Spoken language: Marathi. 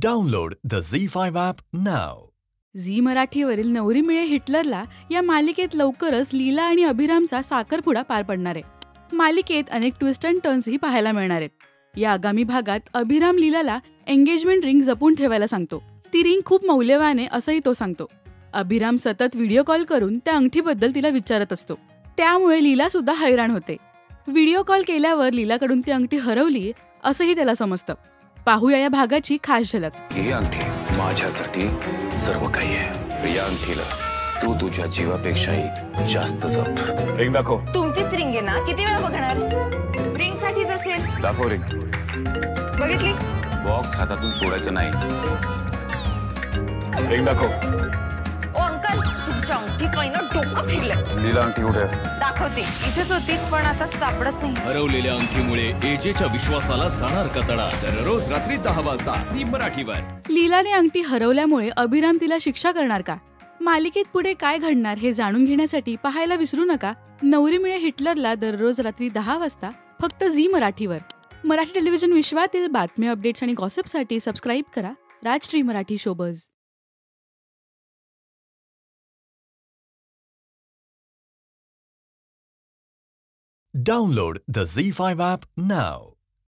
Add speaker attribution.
Speaker 1: Download the ZEE5 app now.
Speaker 2: Zee मराठीवरील नवरी मिळे हिटलरला या मालिकेत लवकरच लीला आणि अभिरामचा साखरपुडा पार पडणार आहे. मालिकेत अनेक ट्विस्ट अँड टर्न्सही पाहायला मिळणार आहेत. या आगामी भागात अभिराम लीलाला एंगेजमेंट रिंग जपून ठेवायला सांगतो. ती रिंग खूप मौल्यवान आहे असंही तो सांगतो. अभिराम सतत व्हिडिओ कॉल करून त्या अंगठीबद्दल तिला विचारत असतो. त्यामुळे लीला सुद्धा हैराण होते. व्हिडिओ कॉल केल्यावर लीलाकडून ती अंगठी हरवली असंही त्याला समजतं. पाहूया या भागाची खास झलक.
Speaker 3: ही अंगठी माझ्यासाठी सर्व काही आहे. या अंगठीला तू तुझ्या जीवापेक्षाही जास्त जप. रिंग दाखव.
Speaker 4: तुमचीच रिंग आहे ना, किती वेळा बघणार? रिंग साठीच असेल.
Speaker 3: दाखव रिंग.
Speaker 4: बघितली?
Speaker 3: बॉक्स हातातून सोडायचं नाही. रिंग दाखव.
Speaker 4: ओ अंकल, तुमच्या अंगठी काही ना डोकं फिरलंय.
Speaker 3: लीला अंगठी कुठे?
Speaker 4: दाखवते. इथेच होती पण आता सापडत नाही.
Speaker 5: हरवलेल्या अंगठीमुळे एजेच्या विश्वासाला जाणार का तडा? दररोज रात्री 10 वाजता झी मराठीवर.
Speaker 2: लीलाने अंगठी हरवल्यामुळे अभिराम तिला शिक्षा करणार का? मालिकेत पुढे काय घडणार हे जाणून घेण्यासाठी पाहायला विसरू नका नवरी मिळे हिटलरला दररोज रात्री 10 वाजता फक्त झी मराठीवर. मराठी टेलिव्हिजन विश्वातील बातम्या, अपडेट्स आणि गॉसिपसाठी सबस्क्राईब करा Rajshri Marathi Showbuzz.
Speaker 1: Download the ZEE5 app now.